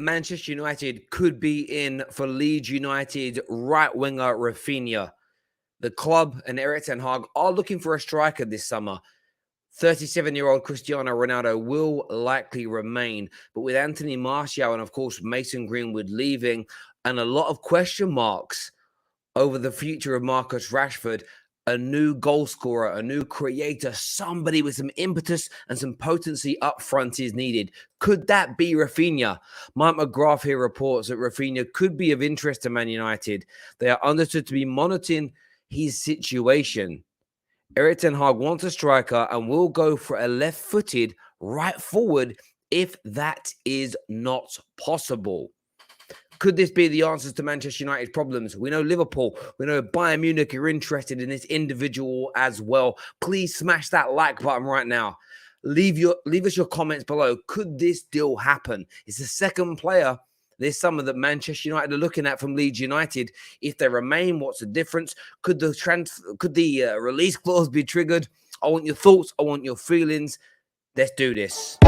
Manchester United could be in for Leeds United right winger Raphinha. The club and Erik ten Hag are looking for a striker this summer. 37-year-old Cristiano Ronaldo will likely remain, but with Anthony Martial and, of course, Mason Greenwood leaving and a lot of question marks over the future of Marcus Rashford, a new goal scorer, a new creator, somebody with some impetus and some potency up front is needed. Could that be Raphinha? Mike McGrath here reports that Raphinha could be of interest to Man United. They are understood to be monitoring his situation. Erik ten Hag wants a striker and will go for a left-footed right forward if that is not possible. Could this be the answers to Manchester United's problems? We know Liverpool, we know Bayern Munich are interested in this individual as well. Please smash that like button right now. Leave us your comments below. Could this deal happen? It's the second player this summer that Manchester United are looking at from Leeds United. If they remain, what's the difference? Could the release clause be triggered? I want your thoughts. I want your feelings. Let's do this.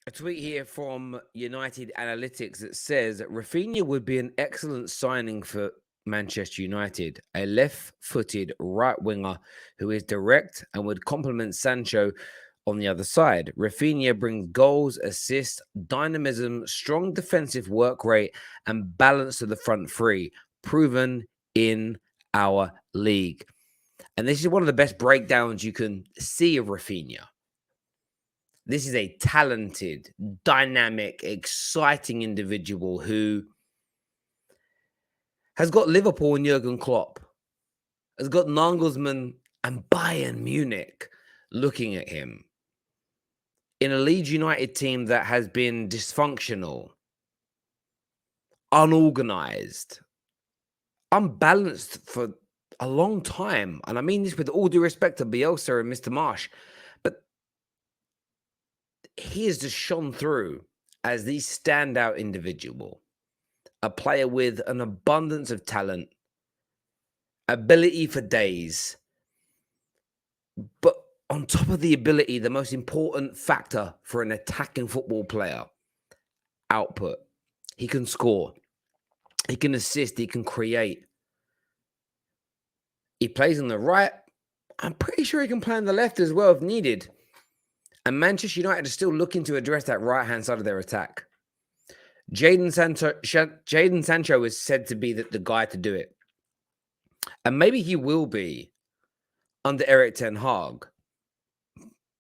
A tweet here from United Analytics that says that Raphinha would be an excellent signing for Manchester United, a left-footed right winger who is direct and would complement Sancho on the other side. Raphinha brings goals, assists, dynamism, strong defensive work rate, and balance to the front three, proven in our league. And this is one of the best breakdowns you can see of Raphinha. This is a talented, dynamic, exciting individual who has got Liverpool and Jurgen Klopp, has got Nagelsmann and Bayern Munich looking at him. In a Leeds United team that has been dysfunctional, unorganized, unbalanced for a long time. And I mean this with all due respect to Bielsa and Mr. Marsh. He has just shone through as the standout individual, a player with an abundance of talent, ability for days. But on top of the ability, the most important factor for an attacking football player, output. He can score. He can assist. He can create. He plays on the right. I'm pretty sure he can play on the left as well if needed. And Manchester United are still looking to address that right-hand side of their attack. Jadon Sancho is said to be the guy to do it. And maybe he will be under Erik ten Hag.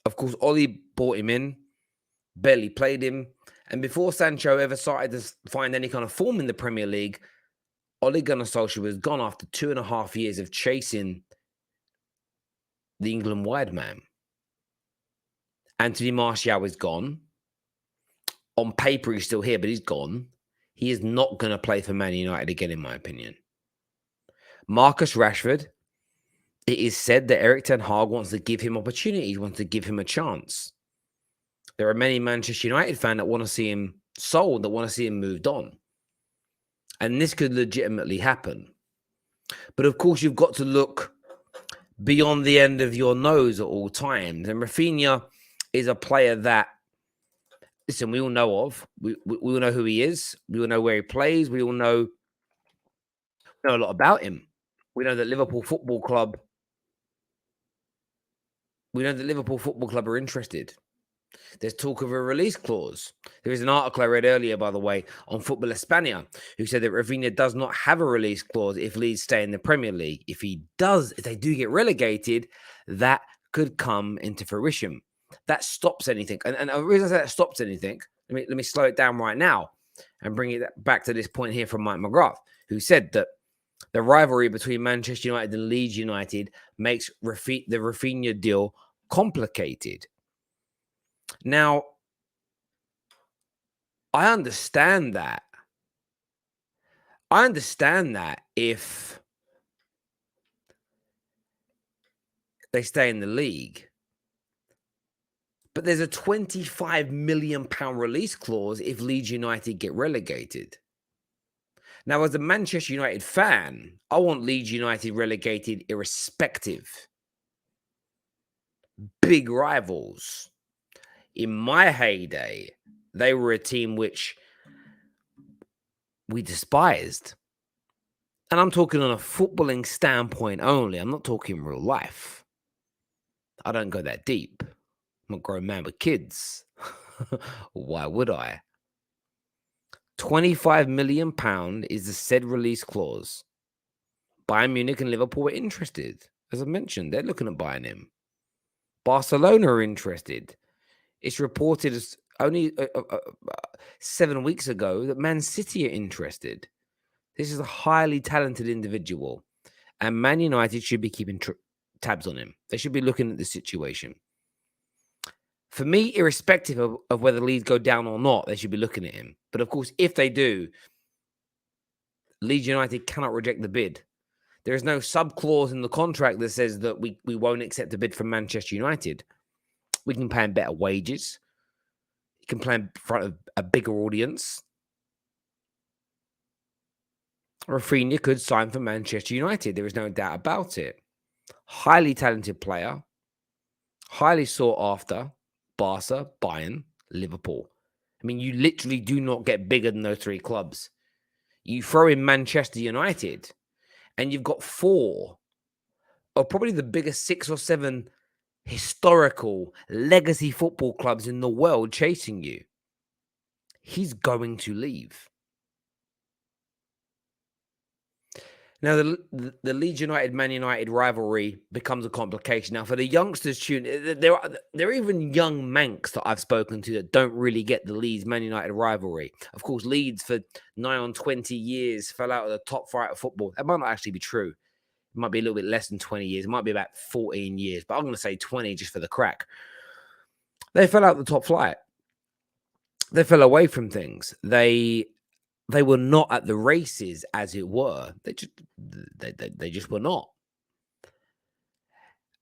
Of course, Oli brought him in, barely played him. And before Sancho ever started to find any kind of form in the Premier League, Ole Gunnar Solskjaer was gone after 2.5 years of chasing the England-wide man. Anthony Martial is gone. On paper, he's still here, but he's gone. He is not going to play for Man United again, in my opinion. Marcus Rashford, it is said that Erik ten Hag wants to give him opportunities, wants to give him a chance. There are many Manchester United fans that want to see him sold, that want to see him moved on. And this could legitimately happen. But of course, you've got to look beyond the end of your nose at all times. And Raphinha is a player that, listen, we all know of. We all know who he is. We all know where he plays. We all know a lot about him. We know that Liverpool Football Club are interested. There's talk of a release clause. There is an article I read earlier, by the way, on Football España, who said that Raphinha does not have a release clause if Leeds stay in the Premier League. If they do get relegated, that could come into fruition. That stops anything. And the reason I say that stops anything, let me slow it down right now and bring it back to this point here from Mike McGrath, who said that the rivalry between Manchester United and Leeds United makes the Raphinha deal complicated. Now, I understand that. I understand that if they stay in the league. But there's a £25 million release clause if Leeds United get relegated. Now, as a Manchester United fan, I want Leeds United relegated irrespective. Big rivals. In my heyday, they were a team which we despised. And I'm talking on a footballing standpoint only. I'm not talking real life. I don't go that deep. I'm a grown man with kids. Why would I? £25 million is the said release clause. Bayern Munich and Liverpool are interested. As I mentioned, they're looking at buying him. Barcelona are interested. It's reported as only 7 weeks ago that Man City are interested. This is a highly talented individual, and Man United should be keeping tabs on him. They should be looking at the situation. For me, irrespective of whether Leeds go down or not, they should be looking at him. But of course, if they do, Leeds United cannot reject the bid. There is no sub-clause in the contract that says that we won't accept a bid from Manchester United. We can pay him better wages. He can play in front of a bigger audience. Raphinha could sign for Manchester United. There is no doubt about it. Highly talented player. Highly sought after. Barca, Bayern, Liverpool. I mean, you literally do not get bigger than those three clubs. You throw in Manchester United, and you've got four of probably the biggest 6 or 7 historical legacy football clubs in the world chasing you. He's going to leave. Now, the Leeds United-Man United rivalry becomes a complication. Now, for the youngsters, there are even young Mancs that I've spoken to that don't really get the Leeds-Man United rivalry. Of course, Leeds for 9 on 20 years fell out of the top flight of football. That might not actually be true. It might be a little bit less than 20 years. It might be about 14 years, but I'm going to say 20 just for the crack. They fell out the top flight. They fell away from things. They were not at the races, as it were. They just were not.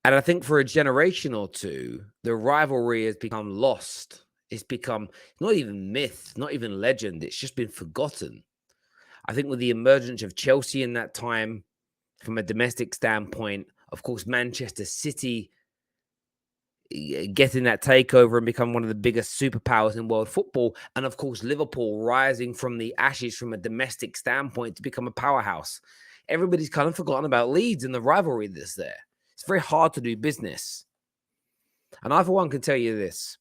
And I think for a generation or two, the rivalry has become lost. It's become not even myth, not even legend. It's just been forgotten. I think with the emergence of Chelsea in that time, from a domestic standpoint, of course, Manchester City getting that takeover and become one of the biggest superpowers in world football. And of course, Liverpool rising from the ashes from a domestic standpoint to become a powerhouse. Everybody's kind of forgotten about Leeds and the rivalry that's there. It's very hard to do business. And I, for one, can tell you this.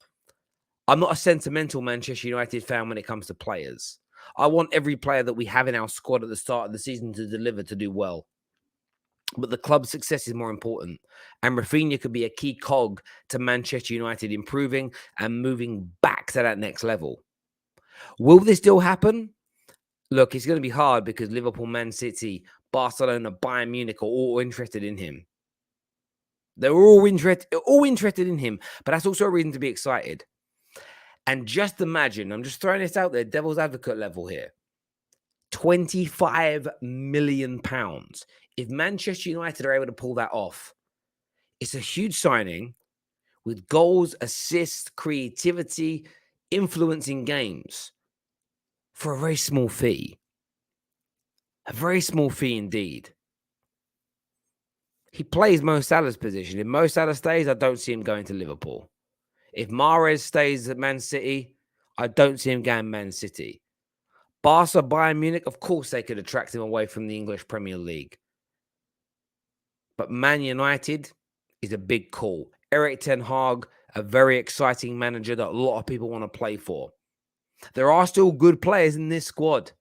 I'm not a sentimental Manchester United fan when it comes to players. I want every player that we have in our squad at the start of the season to deliver, to do well. But the club's success is more important. And Raphinha could be a key cog to Manchester United improving and moving back to that next level. Will this still happen? Look, it's going to be hard because Liverpool, Man City, Barcelona, Bayern Munich are all interested in him. They're all interested in him, but that's also a reason to be excited. And just imagine, I'm just throwing this out there, devil's advocate level here. £25 million. If Manchester United are able to pull that off, it's a huge signing with goals, assists, creativity, influencing games for a very small fee. A very small fee indeed. He plays Mo Salah's position. If Mo Salah stays, I don't see him going to Liverpool. If Mahrez stays at Man City, I don't see him going Man City. Barca, Bayern Munich, of course they could attract him away from the English Premier League. But Man United is a big call. Erik ten Hag, a very exciting manager that a lot of people want to play for. There are still good players in this squad.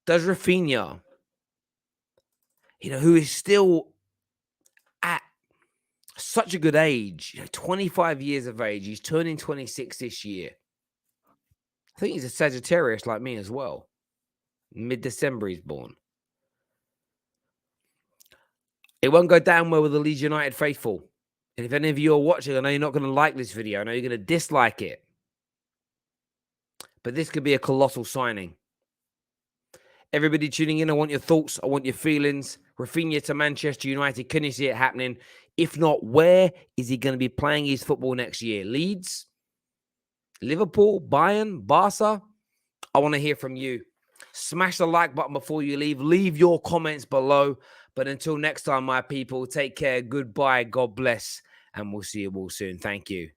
Does Raphinha, who is still at such a good age, 25 years of age, he's turning 26 this year. I think he's a Sagittarius like me as well. Mid-December he's born. It won't go down well with the Leeds United faithful. And if any of you are watching, I know you're not going to like this video. I know you're going to dislike it. but this could be a colossal signing. Everybody tuning in, I want your thoughts. I want your feelings. Raphinha to Manchester United. Can you see it happening? If not, where is he going to be playing his football next year? Leeds? Liverpool? Bayern? Barca? I want to hear from you. Smash the like button before you leave. Leave your comments below. But until next time, my people, take care. Goodbye. God bless. And we'll see you all soon. Thank you.